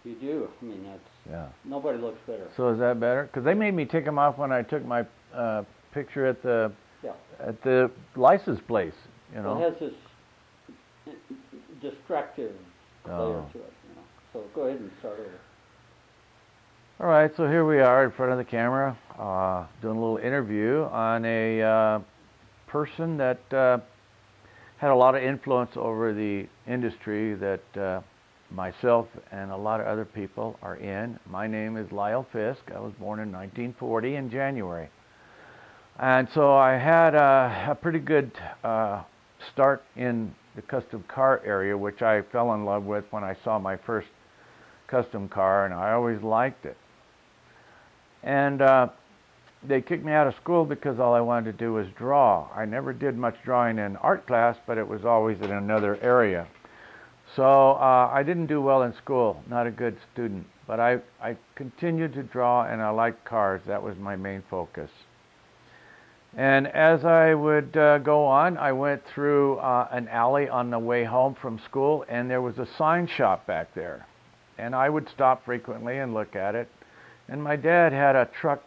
You do. I mean, Yeah. nobody looks better. So is that better? Because they made me take them off when I took my picture at the license place. You know. Well, it has this distractive layer to it. So go ahead and start over. All right, so here we are in front of the camera, doing a little interview on a person that had a lot of influence over the industry that myself and a lot of other people are in. My name is Lyle Fisk. I was born in 1940 in January. And so I had a pretty good start in the custom car area, which I fell in love with when I saw my first custom car, and I always liked it. And they kicked me out of school because all I wanted to do was draw. I never did much drawing in art class, but it was always in another area. So I didn't do well in school, not a good student. But I continued to draw, and I liked cars. That was my main focus. And as I would go on, I went through an alley on the way home from school, and there was a sign shop back there. And I would stop frequently and look at it. And my dad had a truck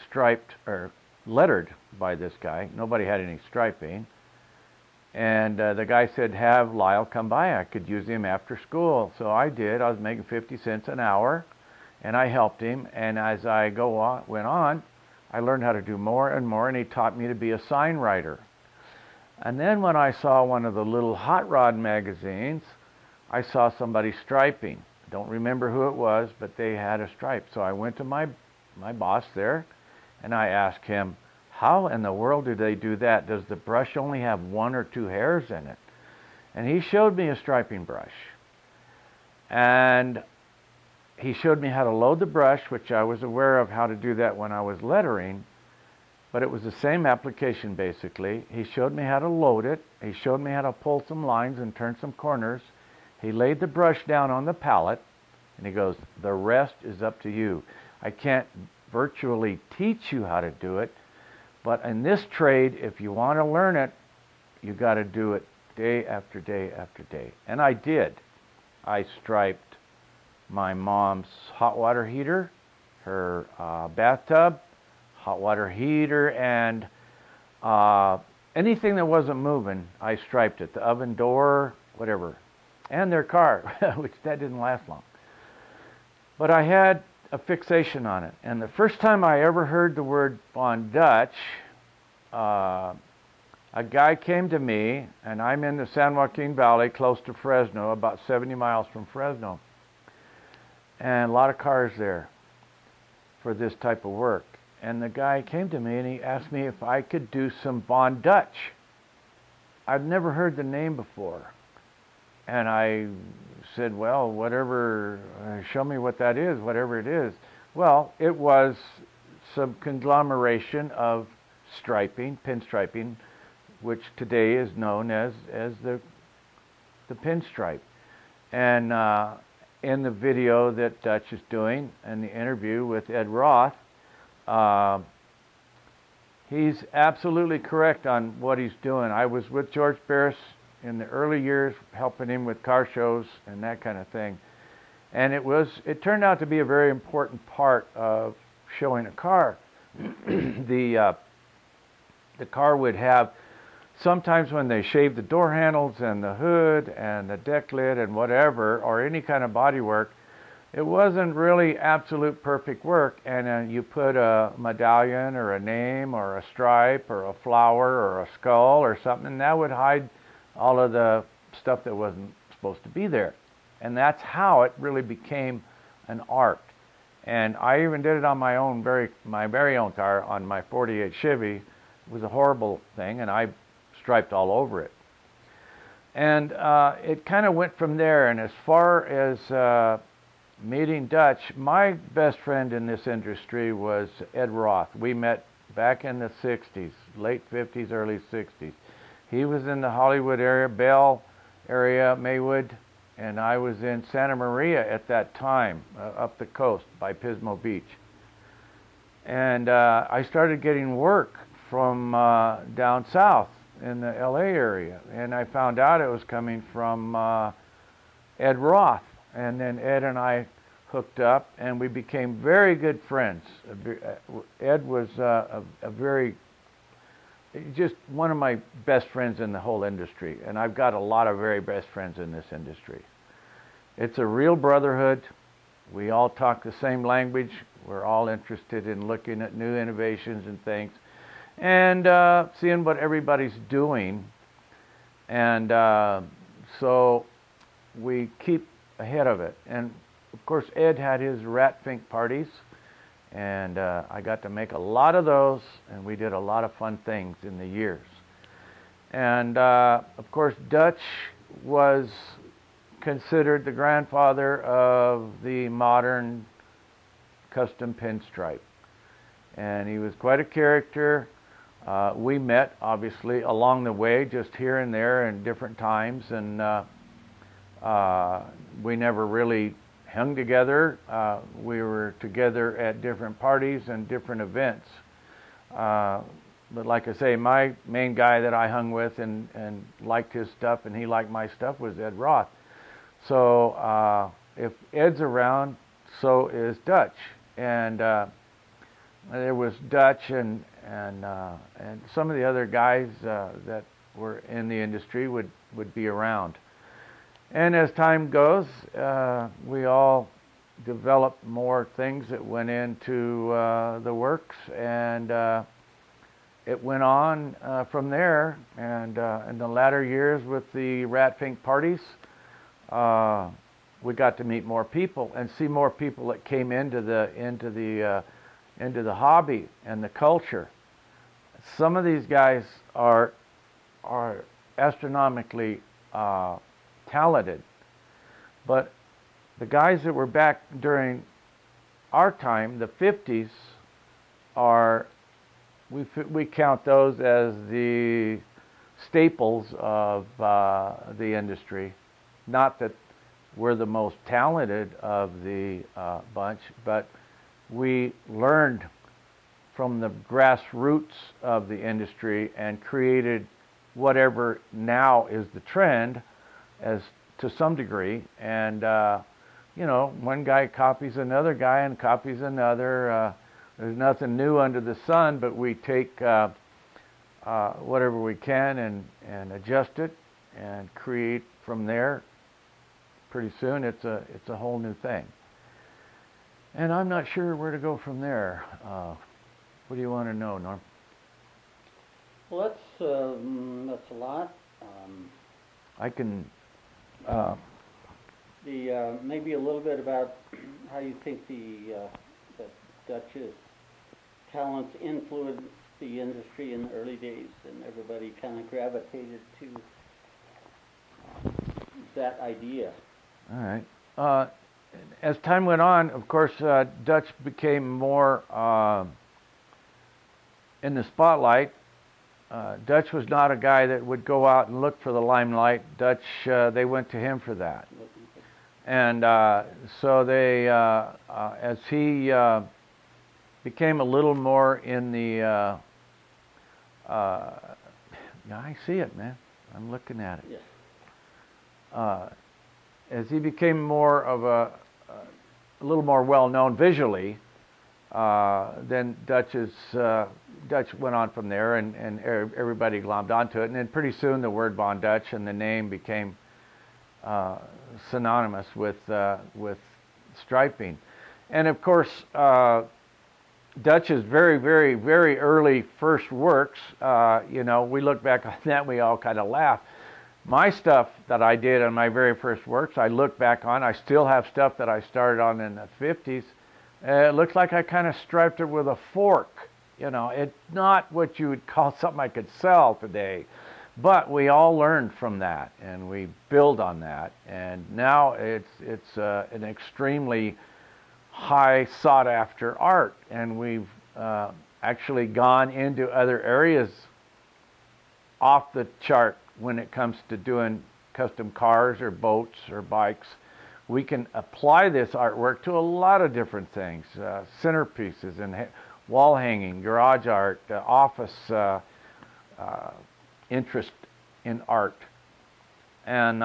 striped or lettered by this guy. Nobody had any striping. And the guy said, have Lyle come by. I could use him after school. So I did. I was making 50 cents an hour, and I helped him. And as I went on, I learned how to do more and more, and he taught me to be a sign writer. And then when I saw one of the little hot rod magazines, I saw somebody striping. Don't remember who it was, but they had a stripe. So I went to my boss there, and I asked him, how in the world do they do that? Does the brush only have 1 or 2 hairs in it? And he showed me a striping brush. And he showed me how to load the brush, which I was aware of how to do that when I was lettering, but it was the same application basically. He showed me how to load it. He showed me how to pull some lines and turn some corners. He laid the brush down on the palette, and he goes, the rest is up to you. I can't virtually teach you how to do it, but in this trade, if you want to learn it, you got to do it day after day after day. And I did. I striped my mom's hot water heater, her bathtub, hot water heater, and anything that wasn't moving, I striped it. The oven door, whatever. And their car, which that didn't last long. But I had a fixation on it. And the first time I ever heard the word Von Dutch, a guy came to me, and I'm in the San Joaquin Valley, close to Fresno, about 70 miles from Fresno. And a lot of cars there for this type of work. And the guy came to me and he asked me if I could do some Von Dutch. I've never heard the name before. And I said, well, whatever, show me what that is, whatever it is. Well, it was some conglomeration of striping, pinstriping, which today is known as the pinstripe. And in the video that Dutch is doing, and the interview with Ed Roth, he's absolutely correct on what he's doing. I was with George Barris in the early years, helping him with car shows and that kind of thing. And it turned out to be a very important part of showing a car. The car would have, sometimes when they shaved the door handles and the hood and the deck lid and whatever, or any kind of body work, it wasn't really absolute perfect work. And you put a medallion or a name or a stripe or a flower or a skull or something, and that would hide all of the stuff that wasn't supposed to be there. And that's how it really became an art. And I even did it on my very own car, on my 48 Chevy. It was a horrible thing, and I striped all over it. And it kind of went from there. And as far as meeting Dutch, my best friend in this industry was Ed Roth. We met back in the 60s, late 50s, early 60s. He was in the Hollywood area, Bell area, Maywood, and I was in Santa Maria at that time, up the coast by Pismo Beach. And I started getting work from down south in the LA area, and I found out it was coming from Ed Roth. and then Ed and I hooked up, and we became very good friends. Ed was just one of my best friends in the whole industry, and I've got a lot of very best friends in this industry. It's a real brotherhood. We all talk the same language. We're all interested in looking at new innovations and things, and seeing what everybody's doing. And so we keep ahead of it. And of course, Ed had his Rat Fink parties, and I got to make a lot of those, and we did a lot of fun things in the years. And of course, Dutch was considered the grandfather of the modern custom pinstripe, and he was quite a character. We met obviously along the way, just here and there in different times, and we never really hung together. We were together at different parties and different events. But like I say, my main guy that I hung with and liked his stuff and he liked my stuff was Ed Roth. So if Ed's around, so is Dutch. And there was Dutch and some of the other guys that were in the industry would be around. And as time goes, we all developed more things that went into the works, and it went on from there. And in the latter years with the Rat Fink parties, we got to meet more people and see more people that came into the hobby and the culture. Some of these guys are astronomically talented, but the guys that were back during our time, the 50s, we count those as the staples of the industry. Not that we're the most talented of the bunch, but we learned from the grassroots of the industry and created whatever now is the trend, as to some degree. And you know, one guy copies another guy and copies another. There's nothing new under the sun, but we take whatever we can and adjust it and create from there. Pretty soon it's a whole new thing. And I'm not sure where to go from there. What do you want to know, Norm? Well, that's a lot. I can maybe a little bit about how you think that Dutch's talents influenced the industry in the early days, and everybody kind of gravitated to that idea. All right. As time went on, of course, Dutch became more in the spotlight. Dutch was not a guy that would go out and look for the limelight. Dutch, they went to him for that. And so they, as he became a little more in the, yeah, I see it, man. I'm looking at it. Yes. As he became more of a little more well-known visually, then Dutch went on from there, and everybody glommed onto it. And then pretty soon the word Von Dutch and the name became synonymous with striping. And of course, Dutch's very, very, very early first works, you know, we look back on that, we all kind of laugh. My stuff that I did on my very first works, I look back on, I still have stuff that I started on in the 50s. It looks like I kind of striped it with a fork. You know, it's not what you would call something I could sell today. But we all learned from that, and we build on that. And now it's an extremely high sought-after art. And we've actually gone into other areas off the chart when it comes to doing custom cars or boats or bikes. We can apply this artwork to a lot of different things, centerpieces and wall hanging, garage art, office interest in art. And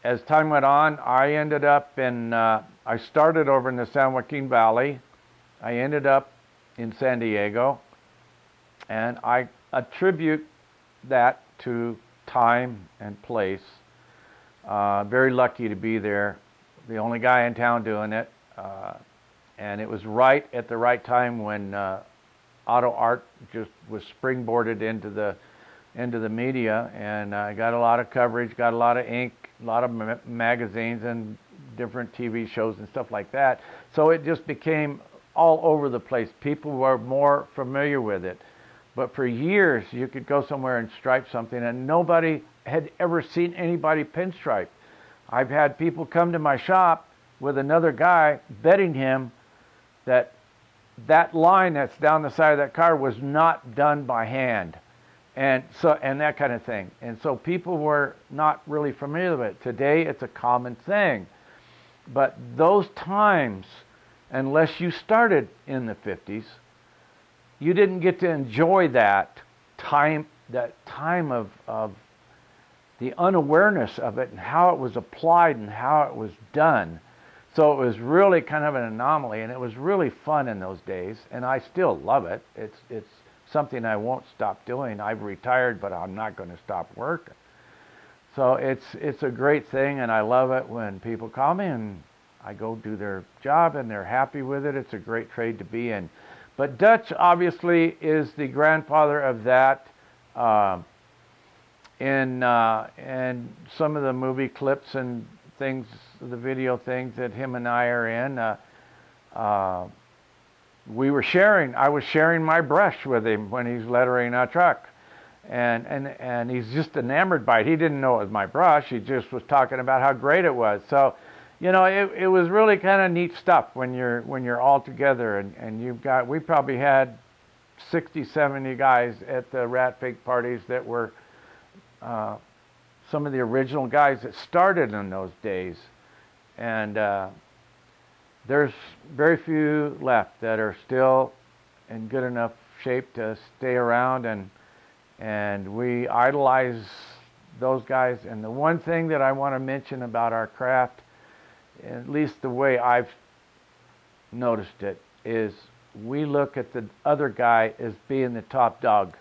as time went on, I ended up in, I started over in the San Joaquin Valley. I ended up in San Diego, and I attribute that to time and place. Very lucky to be there, the only guy in town doing it, and it was right at the right time when auto art just was springboarded into the media, and I got a lot of coverage, got a lot of ink, a lot of magazines and different TV shows and stuff like that. So it just became all over the place. People were more familiar with it. But for years, you could go somewhere and stripe something, and nobody had ever seen anybody pinstripe. I've had people come to my shop with another guy betting him that that line that's down the side of that car was not done by hand, and that kind of thing. And so people were not really familiar with it. Today, it's a common thing. But those times, unless you started in the 50s, you didn't get to enjoy that time of the unawareness of it and how it was applied and how it was done. So it was really kind of an anomaly, and it was really fun in those days, and I still love it. It's something I won't stop doing. I've retired, but I'm not going to stop working. So it's a great thing, and I love it when people call me and I go do their job and they're happy with it. It's a great trade to be in. But Dutch obviously is the grandfather of that. In some of the movie clips and things, the video things that him and I are in, I was sharing my brush with him when he's lettering a truck. And he's just enamored by it. He didn't know it was my brush. He just was talking about how great it was. So, you know, it was really kind of neat stuff when you're all together, and we probably had 60, 70 guys at the Rat Fake parties that were some of the original guys that started in those days. And there's very few left that are still in good enough shape to stay around, and we idolize those guys. And the one thing that I want to mention about our craft, at least the way I've noticed it, is we look at the other guy as being the top dog.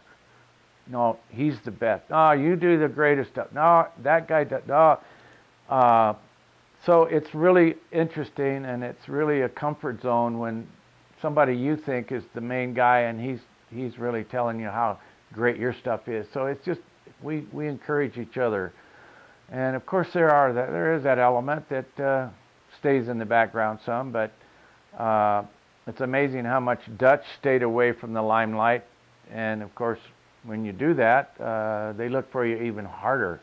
No, he's the best. No, you do the greatest stuff. No, that guy does. No. So it's really interesting, and it's really a comfort zone when somebody you think is the main guy, and he's really telling you how great your stuff is. So it's just, we encourage each other. And of course there is that element that stays in the background some, but it's amazing how much Dutch stayed away from the limelight. And of course, when you do that, they look for you even harder.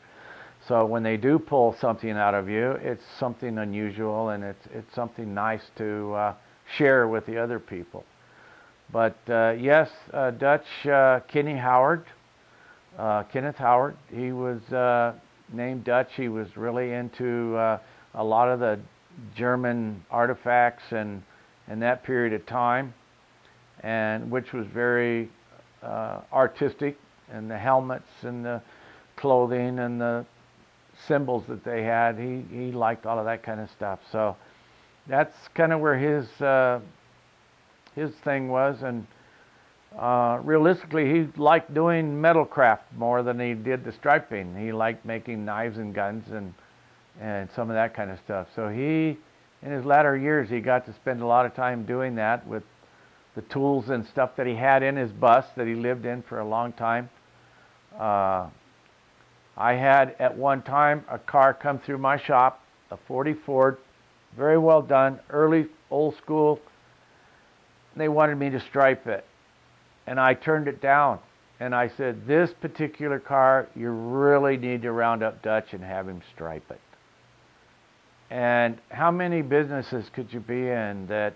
So when they do pull something out of you, it's something unusual, and it's something nice to share with the other people. But yes, Dutch, Kenneth Howard, he was named Dutch. He was really into a lot of the German artifacts and that period of time, and which was very artistic, and the helmets and the clothing and the symbols that they had. He liked all of that kind of stuff. So that's kind of where his thing was. And realistically, he liked doing metal craft more than he did the striping. He liked making knives and guns and some of that kind of stuff. So in his latter years, he got to spend a lot of time doing that with the tools and stuff that he had in his bus that he lived in for a long time. I had at one time a car come through my shop, a 40 Ford, very well done, early old school. They wanted me to stripe it, and I turned it down. And I said, this particular car, you really need to round up Dutch and have him stripe it. And how many businesses could you be in that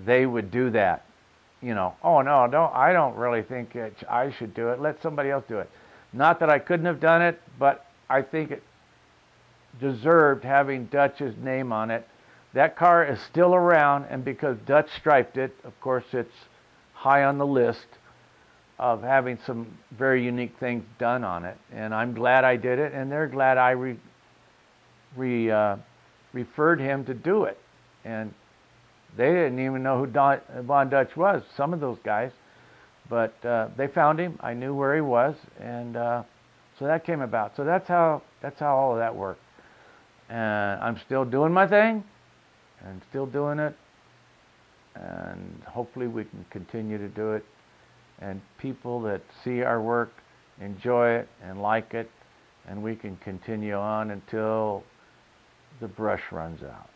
they would do that? You know, oh no, I don't really think I should do it. Let somebody else do it. Not that I couldn't have done it, but I think it deserved having Dutch's name on it. That car is still around, and because Dutch striped it, of course, it's high on the list of having some very unique things done on it. And I'm glad I did it, and they're glad I referred him to do it. And they didn't even know who Von Dutch was, some of those guys. But they found him. I knew where he was, and so that came about. So that's how all of that worked. And I'm still doing my thing, and still doing it, and hopefully we can continue to do it. And people that see our work enjoy it and like it, and we can continue on until the brush runs out.